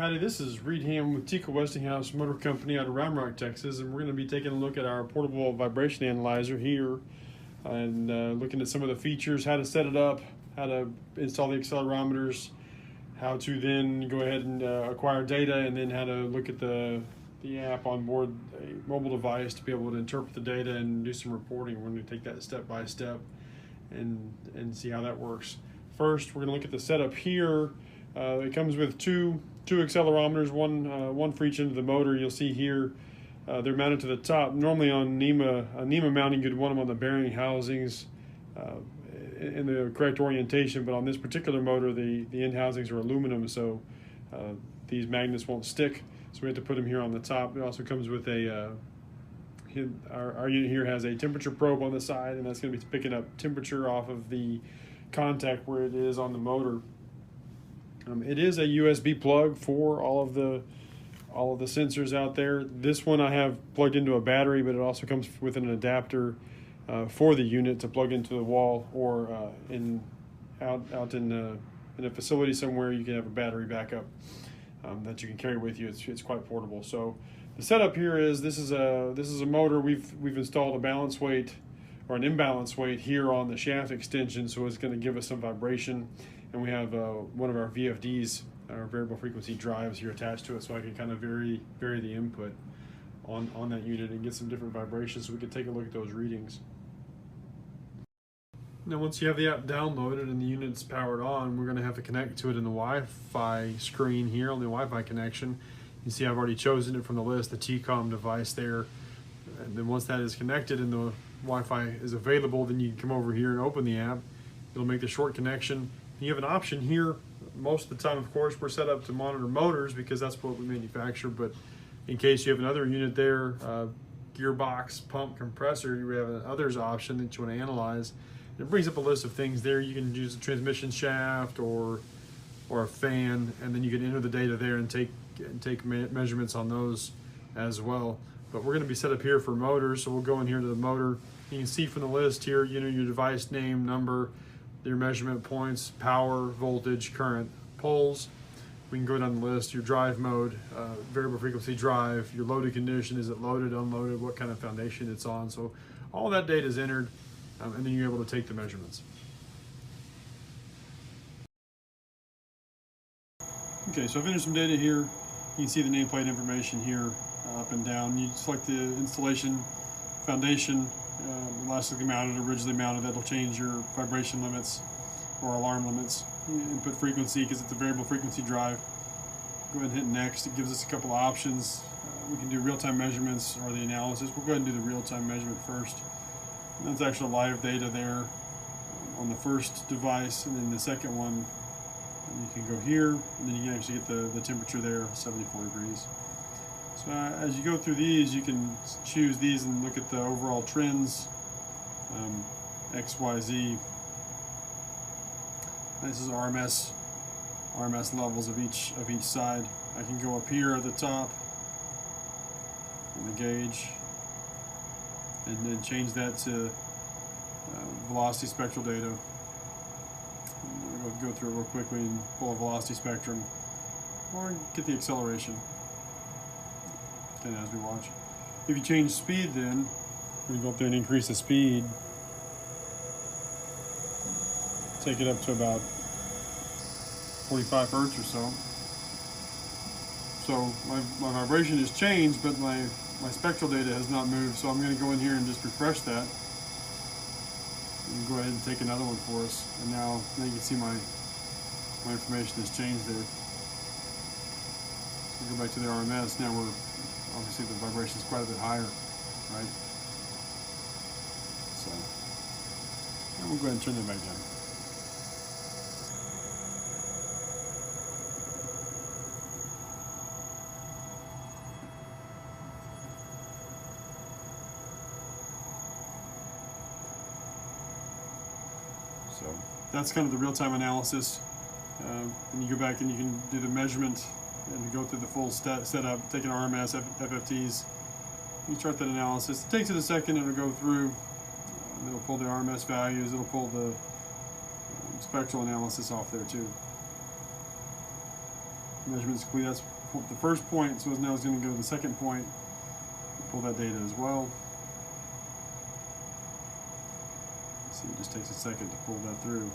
Howdy, this is Reed Ham with TECO Westinghouse Motor Company out of Round Rock, Texas, and we're going to be taking a look at our portable vibration analyzer here and looking at some of the features, how to set it up, how to install the accelerometers, how to then go ahead and acquire data, and then how to look at the app on board a mobile device to be able to interpret the data and do some reporting. We're going to take that step by step and see how that works. First, we're going to look at the setup here. It comes with two accelerometers, one for each end of the motor. You'll see here they're mounted to the top. Normally on NEMA mounting, you'd want them on the bearing housings in the correct orientation, but on this particular motor, the end housings are aluminum, so these magnets won't stick. So we have to put them here on the top. It also comes with our unit here has a temperature probe on the side, and that's going to be picking up temperature off of the contact where it is on the motor. It is a USB plug for all of the sensors out there. This one I have plugged into a battery, but it also comes with an adapter for the unit to plug into the wall, or out in a facility somewhere. You can have a battery backup that you can carry with you. It's quite portable. So the setup here is this is a motor. We've installed a balance weight or an imbalance weight here on the shaft extension, so it's going to give us some vibration. And we have one of our VFDs, our variable frequency drives, here attached to it, so I can kind of vary the input on that unit and get some different vibrations, so we can take a look at those readings. Now, once you have the app downloaded and the unit's powered on, we're going to have to connect to it in the Wi-Fi screen here on the Wi-Fi connection. You see I've already chosen it from the list, the TCOM device there. And then once that is connected and the Wi-Fi is available, then you can come over here and open the app. It'll make the short connection. You have an option here. Most of the time, of course, we're set up to monitor motors because that's what we manufacture, but in case you have another unit there, gearbox, pump, compressor, you have an others option that you want to analyze. It brings up a list of things there. You can use a transmission shaft or a fan, and then you can enter the data there and take measurements on those as well. But we're going to be set up here for motors, so we'll go in here to the motor. You can see from the list here, your device name, number, your measurement points, power, voltage, current, poles. We can go down the list, your drive mode, variable frequency drive, your loaded condition, is it loaded, unloaded, what kind of foundation it's on. So all that data is entered, and then you're able to take the measurements. Okay, so I've entered some data here. You can see the nameplate information here, up and down. You select the installation, foundation, elastically mounted, originally mounted. That'll change your vibration limits or alarm limits. Input frequency, because it's a variable frequency drive. Go ahead and hit next. It gives us a couple of options. We can do real-time measurements or the analysis. We'll go ahead and do the real-time measurement first. And that's actual live data there on the first device, and then the second one, you can go here, and then you can actually get the temperature there, 74 degrees. So as you go through these, you can choose these and look at the overall trends, X, Y, Z. This is RMS levels of each side. I can go up here at the top on the gauge and then change that to velocity spectral data. I'm going to go through it real quickly and pull a velocity spectrum, or get the acceleration. And as we watch, if you change speed, then we're going to go up there and increase the speed, take it up to about 45 hertz or so. So my vibration has changed, but my spectral data has not moved. So I'm going to go in here and just refresh that, and go ahead and take another one for us. And now you can see my information has changed there. So we go back to the RMS. Now we're obviously the vibration is quite a bit higher, right? So, and we'll go ahead and turn that back down. So that's kind of the real-time analysis. And you go back and you can do the measurement and go through the full setup, take an RMS, FFTs. You chart that analysis. It takes it a second, and it'll go through. It'll pull the RMS values. It'll pull the spectral analysis off there too. Measurement's complete. That's the first point, so now it's going to go to the second point. Pull that data as well. See, it just takes a second to pull that through.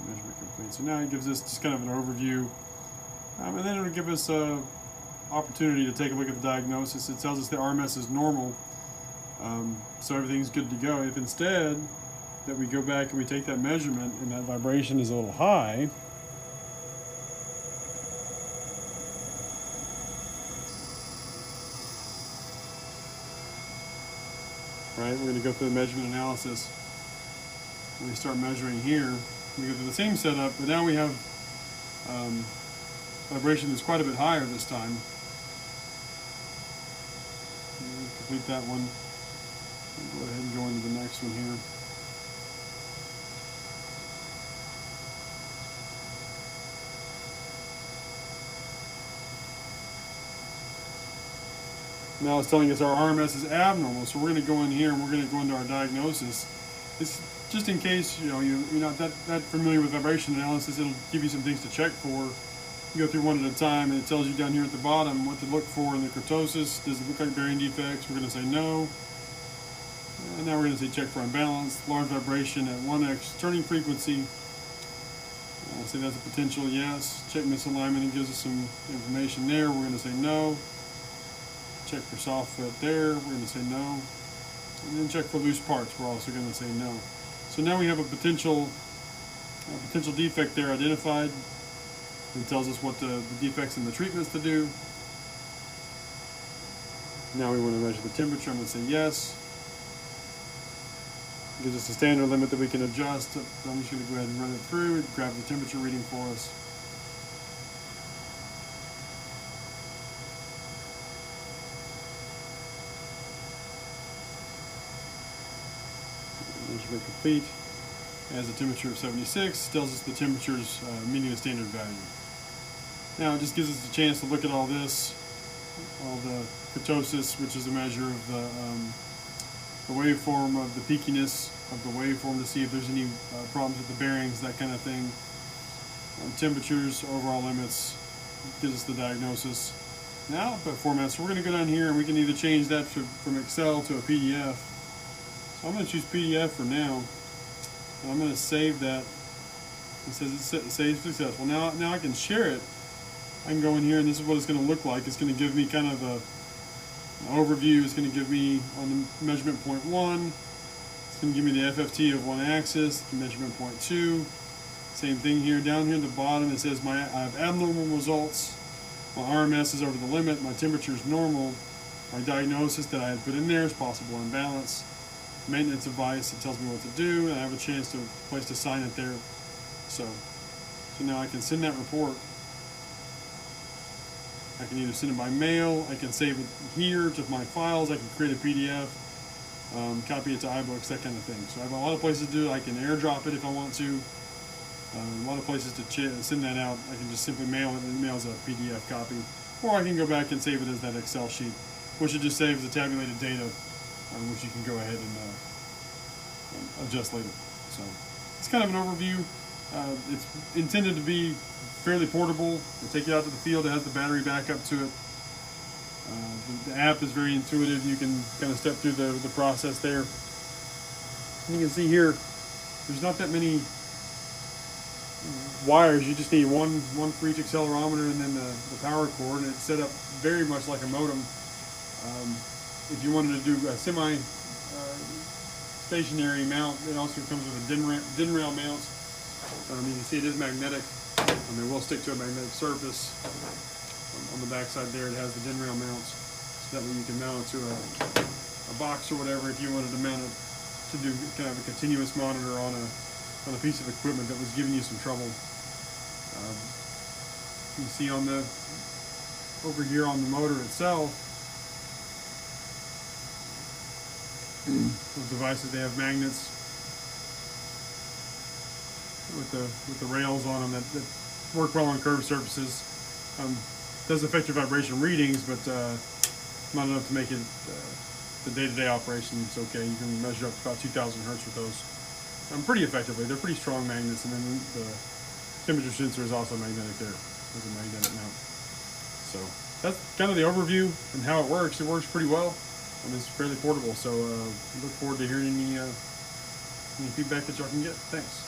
Measurement complete. So now it gives us just kind of an overview, and then it'll give us a opportunity to take a look at the diagnosis. It tells us the RMS is normal, so everything's good to go. If instead that we go back and we take that measurement and that vibration is a little high, right, we're going to go through the measurement analysis. When we start measuring here, we go through the same setup, but now we have vibration that's quite a bit higher this time. Complete that one. Go ahead and go into the next one here. Now it's telling us our RMS is abnormal, so we're going to go in here and we're going to go into our diagnosis. It's just in case you're not that familiar with vibration analysis. It'll give you some things to check for. You go through one at a time, and it tells you down here at the bottom what to look for in the kurtosis. Does it look like bearing defects? We're going to say no. And now we're going to say check for imbalance. Large vibration at 1x turning frequency. Say that's a potential yes. Check misalignment. It gives us some information there. We're going to say no. Check for soft fit there. We're going to say no. And then check for loose parts. We're also going to say no. So now we have a potential defect there identified. It tells us what the defects in the treatments to do. Now we want to measure the temperature. I'm going to say yes. It gives us a standard limit that we can adjust. So I'm just going to go ahead and run it through. It grabs the temperature reading for us. Measurement complete. Has a temperature of 76. Tells us the temperature's meeting the standard value. Now it just gives us a chance to look at all this, all the kurtosis, which is a measure of the waveform, of the peakiness of the waveform, to see if there's any problems with the bearings, that kind of thing. Temperatures, overall limits, gives us the diagnosis. Now output format. So we're going to go down here and we can either change that from Excel to a PDF. So I'm going to choose PDF for now. And I'm going to save that. It says it's saved successful. Now I can share it. I can go in here and this is what it's going to look like. It's going to give me kind of an overview. It's going to give me on the measurement point 1. It's going to give me the FFT of one axis. The measurement point 2. Same thing here. Down here at the bottom it says I have abnormal results. My RMS is over the limit. My temperature is normal. My diagnosis that I had put in there is possible imbalance. Maintenance advice, it tells me what to do, and I have a chance to place to sign it there. So now I can send that report. I can either send it by mail, I can save it here to my files, I can create a PDF, copy it to iBooks, that kind of thing. So I have a lot of places to do it. I can airdrop it if I want to. A lot of places to send that out. I can just simply mail it, and it mails a PDF copy. Or I can go back and save it as that Excel sheet, which it just saves the tabulated data, which you can go ahead and adjust later. So it's kind of an overview. It's intended to be fairly portable. You take it out to the field. It has the battery backup to it. The app is very intuitive. You can kind of step through the process there. You can see here, there's not that many wires. You just need one for each accelerometer and then the power cord, and it's set up very much like a modem. If you wanted to do a semi-stationary mount, it also comes with a DIN rail mount. You can see it is magnetic. It will stick to a magnetic surface. On the back side there, it has the DIN rail mounts. So that way you can mount it to a box or whatever if you wanted to mount it to do kind of a continuous monitor on a piece of equipment that was giving you some trouble. You can see over here on the motor itself, those devices, they have magnets with the rails on them that work well on curved surfaces. Does affect your vibration readings, but not enough to make it the day-to-day operation. It's okay. You can measure up to about 2,000 hertz with those. Pretty effectively. They're pretty strong magnets, and then the temperature sensor is also magnetic there. There's a magnetic mount. So that's kind of the overview and how it works. It works pretty well, and it's fairly portable. So look forward to hearing any feedback that y'all can get. Thanks.